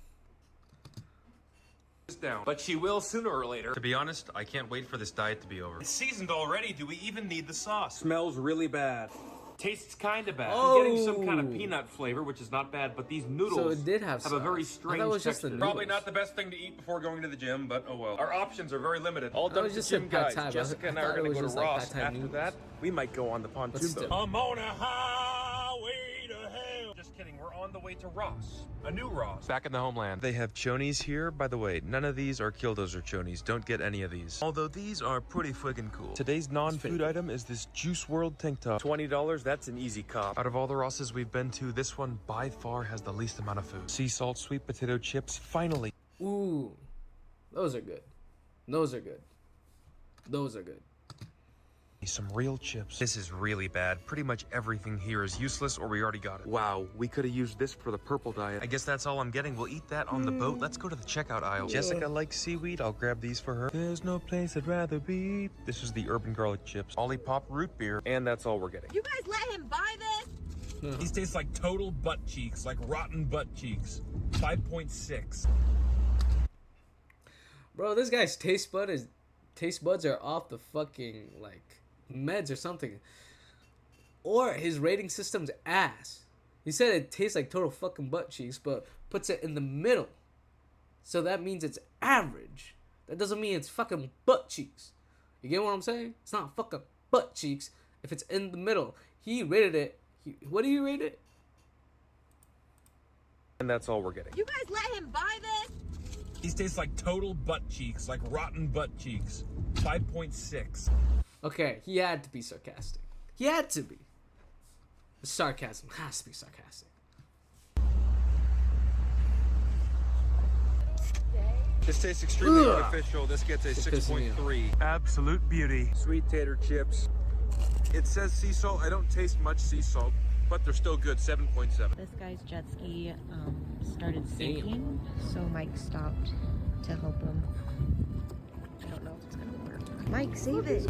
Down. But she will sooner or later. To be honest, I can't wait for this diet to be over. It's seasoned already. Do we even need the sauce? Smells really bad. Tastes kind of bad. Oh. I'm getting some kind of peanut flavor, which is not bad, but these noodles So it did have a sauce. very I strange thought it was just the texture. noodles. Probably not the best thing to eat before going to the gym, but oh well. Our options are very limited. All I done was for just gym in pad guys. thai, but Jessica and I I are thought it going to was go to just like Ross. pad thai After noodles. that, we might go on the pontoon still. boat. I'm on a highway to hell. Just kidding. We're on the way to Ross. A new Ross. Back in the homeland. They have chonies here. By the way, none of these are killdozer chonies. Don't get any of these. Although these are pretty friggin' cool. Today's non-food item is this Juice World tank top. $20, that's an easy cop. Out of all the Rosses we've been to, this one by far has the least amount of food. Sea salt, sweet potato chips, finally. Ooh, those are good. Those are good. Those are good. Some real chips. This is really bad. Pretty much everything here is useless or we already got it. Wow, we could have used this for the purple diet. I guess that's all I'm getting. We'll eat that on the boat. Let's go to the checkout aisle. Jessica likes seaweed. I'll grab these for her. There's no place I'd rather be. This is the urban garlic chips. Olipop root beer. And that's all we're getting. You guys let him buy this? These taste like total butt cheeks, like rotten butt cheeks. 5.6. Bro, this guy's taste buds are off the fucking like meds or something. Or his rating system's ass. He said it tastes like total fucking butt cheeks, but puts it in the middle. So that means it's average. That doesn't mean it's fucking butt cheeks. You get what I'm saying? It's not fucking butt cheeks if it's in the middle. He rated it. What do you rate it? And that's all we're getting. You guys let him buy this? These taste like total butt cheeks, like rotten butt cheeks. 5.6. Okay, he had to be sarcastic. He had to be. The sarcasm has to be sarcastic. This tastes extremely Ugh. artificial. This gets a It's pissing me off. 6.3. Absolute beauty. Sweet tater chips. It says sea salt. I don't taste much sea salt, but they're still good. 7.7. This guy's jet ski started sinking, so Mike stopped to help him. I don't know if it's gonna work. Mike, save it!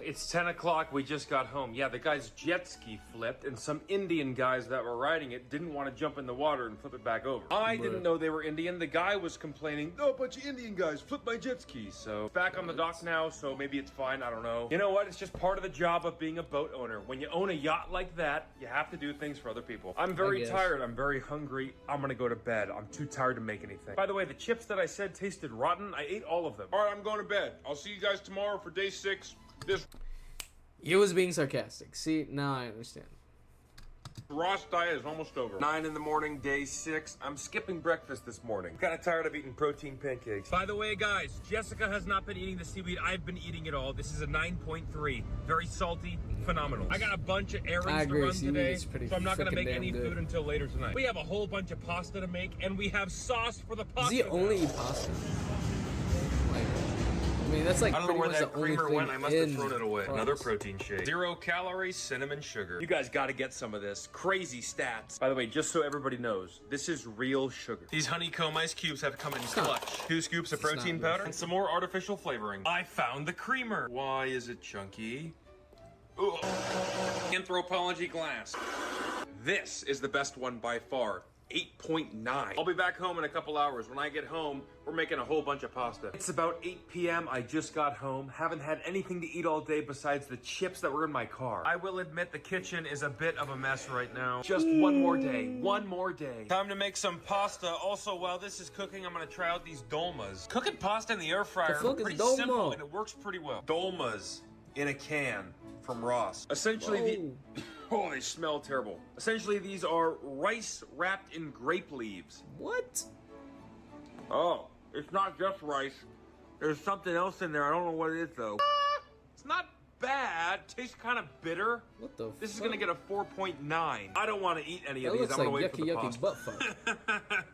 It's 10 o'clock. We just got home. Yeah, the guy's jet ski flipped, and some Indian guys that were riding it didn't want to jump in the water and flip it back over. I didn't know they were Indian. The guy was complaining, "Oh, a bunch of Indian guys flipped my jet ski." So it's back on the dock now, so maybe it's fine. I don't know. You know what? It's just part of the job of being a boat owner. When you own a yacht like that, you have to do things for other people. I'm very guess. tired. I'm very hungry. I'm gonna go to bed. I'm too tired to make anything. By the way, the chips that I said tasted rotten, I ate all of them. All right, I'm going to bed. I'll see you guys tomorrow for day 6. This He was being sarcastic. See, now I understand. Ross diet is almost over. 9 in the morning, day 6. I'm skipping breakfast this morning. Kind of tired of eating protein pancakes. By the way, guys, Jessica has not been eating the seaweed. I've been eating it all. This is a 9.3. Very salty, phenomenal. I got a bunch of I errands to agree, run seaweed today, is pretty so I'm not going to frickin' make damn any good. food until later tonight. We have a whole bunch of pasta to make, and we have sauce for the Does pasta. he only eat pasta? Like, I mean, that's like I don't know pretty where much that the only creamer thing went. I must have in thrown it away. fries. Another protein shake. 0 calories, cinnamon sugar. You guys got to get some of this. Crazy stats. By the way, just so everybody knows, this is real sugar. These honeycomb ice cubes have come in clutch. 2 scoops of protein not powder and some more artificial flavoring. I found the creamer. Why is it chunky? Ugh. Anthropology glass. This is the best one by far. 8.9. I'll be back home in a couple hours. When I get home, we're making a whole bunch of pasta. It's about 8 p.m. I just got home. Haven't had anything to eat all day besides the chips that were in my car. I will admit the kitchen is a bit of a mess right now. Just one more day. One more day. Time to make some pasta. Also, while this is cooking, I'm gonna try out these dolmas. Cooking pasta in the air fryer The fuck is pretty dolma? simple and it works pretty well. Dolmas in a can from Ross. Essentially, oh, they smell terrible. Essentially, these are rice wrapped in grape leaves. What? Oh, it's not just rice. There's something else in there. I don't know what it is, though. It's not bad. Tastes kind of bitter. What the This is fuck? gonna get a 4.9. I don't want to eat any of That these. looks I'm like gonna wait yucky for the yucky pasta. butt fuck.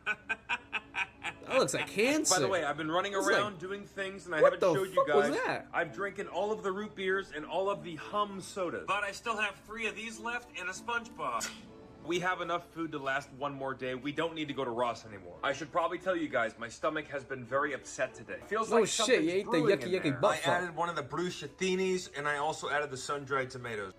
That looks like cancer. By the way, I've been running It's around like- doing things, and I What haven't the showed you fuck was guys. that? I've drinking all of the root beers and all of the hum sodas. But I still have 3 of these left and a SpongeBob. We have enough food to last one more day. We don't need to go to Ross anymore. I should probably tell you guys, my stomach has been very upset today. Feels Oh like shit, something's you ate the brewing yucky in yucky there. butt I fuck. added one of the bruschettinis, and I also added the sun-dried tomatoes.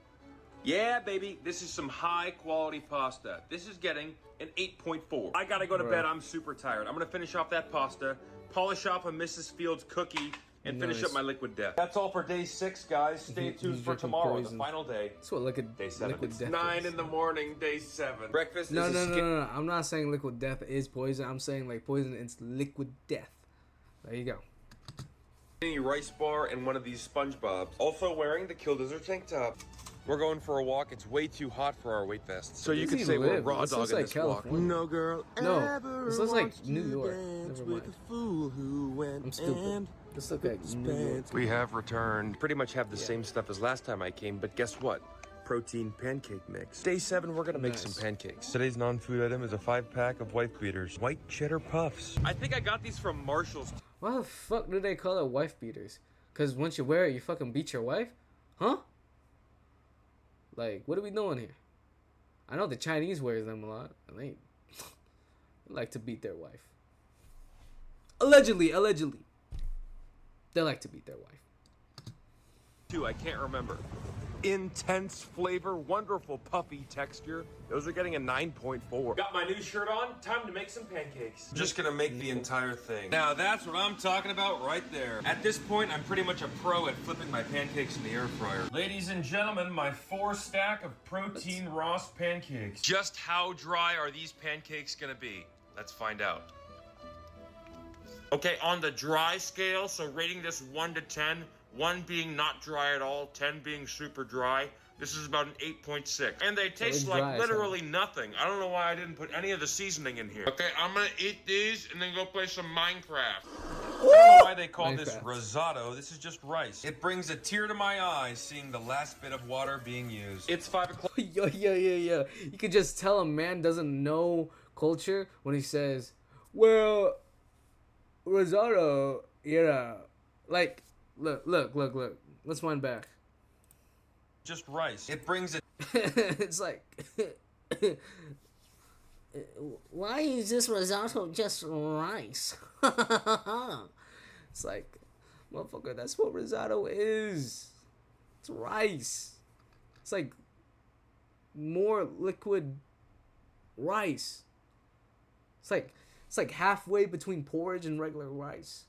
Yeah, baby, this is some high-quality pasta. This is getting an 8.4. I gotta go to bed. I'm super tired. I'm gonna finish off that pasta, polish off a Mrs. Fields cookie, and finish up my liquid death. That's all for day 6, guys. Stay tuned for drinking tomorrow, poison. the final day. That's what liquid Day 7. liquid death 9 is. in the morning, day 7. Breakfast No, is no, a no, skip. no, no. I'm not saying liquid death is poison. I'm saying like poison is liquid death. There you go. Mini rice bar and one of these SpongeBobs. Also wearing the Killdozer tank top. We're going for a walk. It's way too hot for our weight vests. So you Does could he say we're a live? raw This dog looks in like this walk. California. No girl. No, this looks like New York. Never mind. I'm stupid. This looks like New York. We have returned. Pretty much have the same stuff as last time I came, but guess what? Protein pancake mix. Day 7, we're gonna make some pancakes. Today's non-food item is a 5-pack of wife beaters. White cheddar puffs. I think I got these from Marshall's. Why the fuck do they call it wife beaters? Cause once you wear it, you fucking beat your wife? Huh? Like, what are we doing here? I know the Chinese wears them a lot. And they like to beat their wife. Allegedly. They like to beat their wife. I can't remember. Intense flavor, wonderful puffy texture. Those are getting a 9.4. Got my new shirt on. Time to make some pancakes. Just gonna make the entire thing. Now that's what I'm talking about right there. At this point, I'm pretty much a pro at flipping my pancakes in the air fryer. Ladies and gentlemen, my 4-stack of protein Ross pancakes. Just how dry are these pancakes gonna be? Let's find out. Okay, on the dry scale, so rating this 1 to 10, 1 being not dry at all, 10 being super dry, this is about an 8.6. And they taste dry, like literally nothing. I don't know why I didn't put any of the seasoning in here. Okay, I'm gonna eat these and then go play some Minecraft. I don't know why they call this risotto. This is just rice. It brings a tear to my eye seeing the last bit of water being used. It's 5 o'clock. Yo. You could just tell a man doesn't know culture when he says, well, risotto, yeah. Like, look. Let's wind back. Just rice. It brings a It's like, why is this risotto just rice? It's like, motherfucker, that's what risotto is. It's rice. It's like more liquid rice. It's like halfway between porridge and regular rice.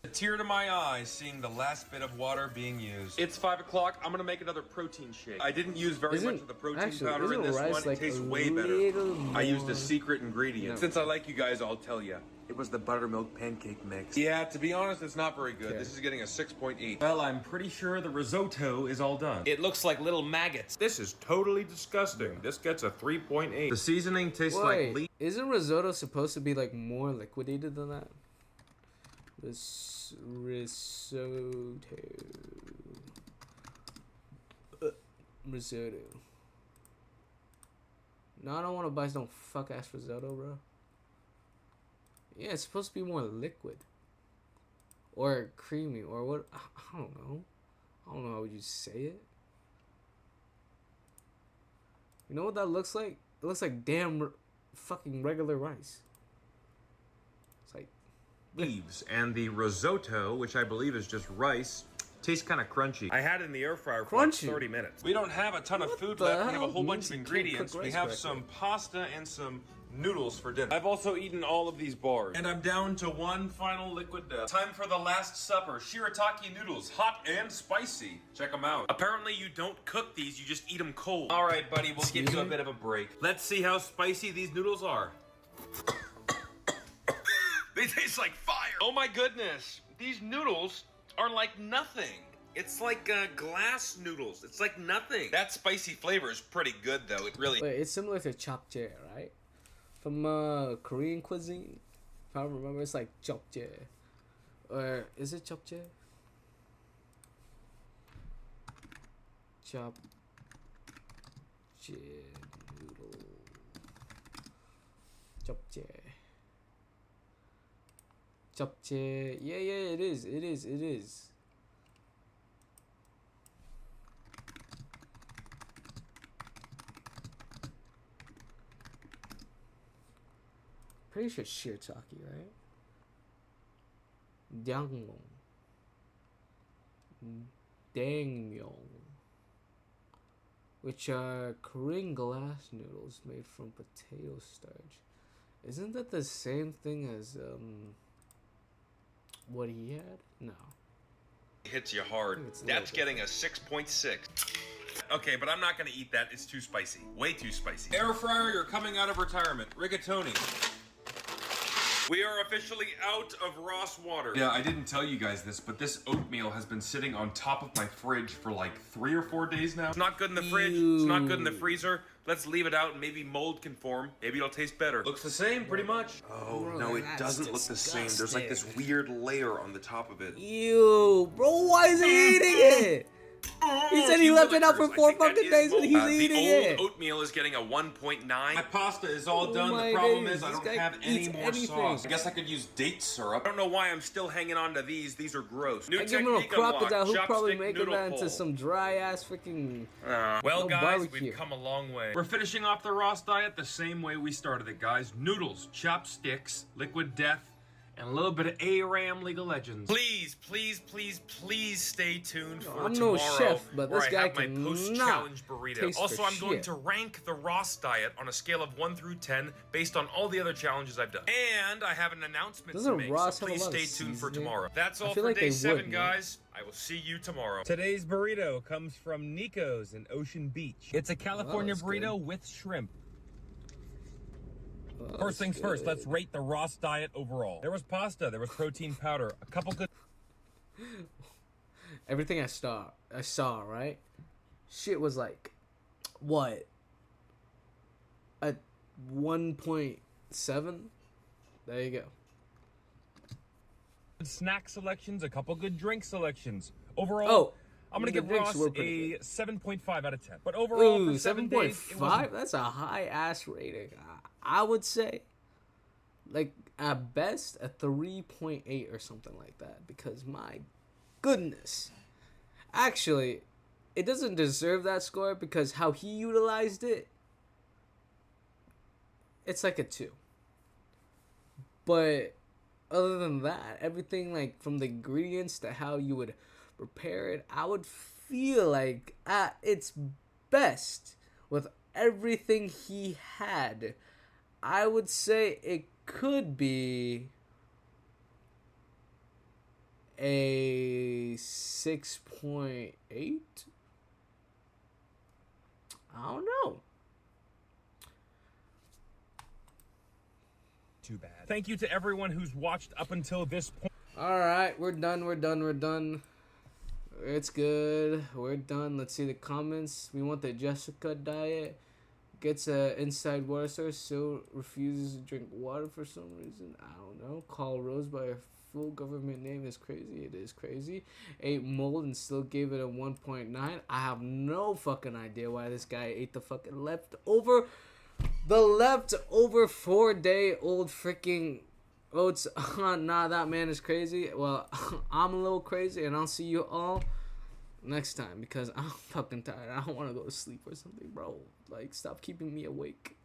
A tear to my eye seeing the last bit of water being used. It's 5 o'clock. I'm gonna make another protein shake. I didn't use very much of the protein powder in this one. It tastes way better. I used a secret ingredient. Since I like you guys, I'll tell you. It was the buttermilk pancake mix. Yeah, to be honest, it's not very good. Okay. This is getting a 6.8. Well, I'm pretty sure the risotto is all done. It looks like little maggots. This is totally disgusting. This gets a 3.8. The seasoning tastes like Wait, isn't risotto supposed to be like more liquidated than that? Risotto. Risotto. No, I don't want to buy no fuck ass risotto, bro. Yeah, it's supposed to be more liquid. Or creamy, or what? I don't know. I don't know how would you say it. You know what that looks like? It looks like damn fucking regular rice. It's like leaves, and the risotto, which I believe is just rice, tastes kind of crunchy. I had it in the air fryer for like 30 minutes. We don't have a ton of food left. We have a whole bunch of ingredients. We have some pasta and some noodles for dinner. I've also eaten all of these bars. And I'm down to one final liquid death. Time for the last supper. Shirataki noodles, hot and spicy. Check them out. Apparently you don't cook these, you just eat them cold. All right, buddy, we'll give you a bit of a break. Let's see how spicy these noodles are. They taste like fire. Oh my goodness. These noodles are like nothing. It's like glass noodles. It's like nothing. That spicy flavor is pretty good, though. It really... Wait, it's similar to japchae, right? From Korean cuisine. If I remember, it's like japchae. Or is it japchae? Japchae noodle. Japchae. Japchae. Yeah, it is. pretty sure shiitake, right? Dangyong. Dangyong. Which are Korean glass noodles made from potato starch. Isn't that the same thing as what he had? No. Hits you hard. It's a That's little getting a 6.6. Okay, but I'm not gonna eat that. It's too spicy. Way too spicy. Air fryer, you're coming out of retirement. Rigatoni. We are officially out of Ross water. Yeah, I didn't tell you guys this, but this oatmeal has been sitting on top of my fridge for like 3 or 4 days now. It's not good in the fridge. It's not good in the freezer. Let's leave it out and maybe mold can form. Maybe it'll taste better. Looks the same, pretty much. Oh, Bro, no, it that's doesn't look the same. There's like this weird layer on the top of it. Ew, bro, why is he eating it? He said he left it out for 4 fucking days and he's eating it. The old oatmeal is getting a 1.9. My pasta is all Oh done. my The problem days, is I this don't guy have any eats more anything. sauce. I guess I could use date syrup. I don't know why I'm still hanging on to these. These are gross. New I give him a technique unlocked. crocodile who probably Chopstick making noodle that into pull. some dry ass freaking. Well, no guys, barbecue. we've come a long way. We're finishing off the Ross diet the same way we started it, guys. Noodles, chopsticks, liquid death, and a little bit of ARAM League of Legends. Please, please, please, please stay tuned for I'm tomorrow, no chef, but where this I guy have my cannot post-challenge burrito. taste Also, for I'm going shit. to rank the Ross diet on a scale of 1 through 10 based on all the other challenges I've done. And I have an announcement Doesn't to make, Ross so have a please lot of stay tuned for seasoning? tomorrow. That's I all feel for like day they 7, would, man. guys. I will see you tomorrow. Today's burrito comes from Nico's in Ocean Beach. It's a California that's burrito good. with shrimp. Oh, First things that's first, good. let's rate the Ross diet overall. There was pasta, there was protein powder, a couple good Everything I saw, right? Shit was like, what? A 1.7? There you go. snack selections, a couple good drink selections. Overall, Oh, I'm gonna the give drinks Ross were pretty a 7.5 out of 10. But overall, Ooh, for 7 days, it was 7.5? That's a high ass rating. I would say, like, at best, a 3.8 or something like that. Because, my goodness. Actually, it doesn't deserve that score because how he utilized it, it's like a 2. But other than that, everything, like, from the ingredients to how you would prepare it, I would feel like at its best, with everything he had, I would say it could be a 6.8. I don't know. too bad. Thank you to everyone who's watched up until this point. All right, we're done. It's good. We're done. Let's see the comments. We want the Jessica diet. Gets a inside water source, still refuses to drink water for some reason. I don't know. Call Rose by her full government name is crazy. It is crazy. Ate mold and still gave it a 1.9. I have no fucking idea why this guy ate the fucking leftover 4-day-old freaking oats. Nah, that man is crazy. Well, I'm a little crazy, and I'll see you all next time because I'm fucking tired. I don't want to go to sleep or something, bro. Like, stop keeping me awake.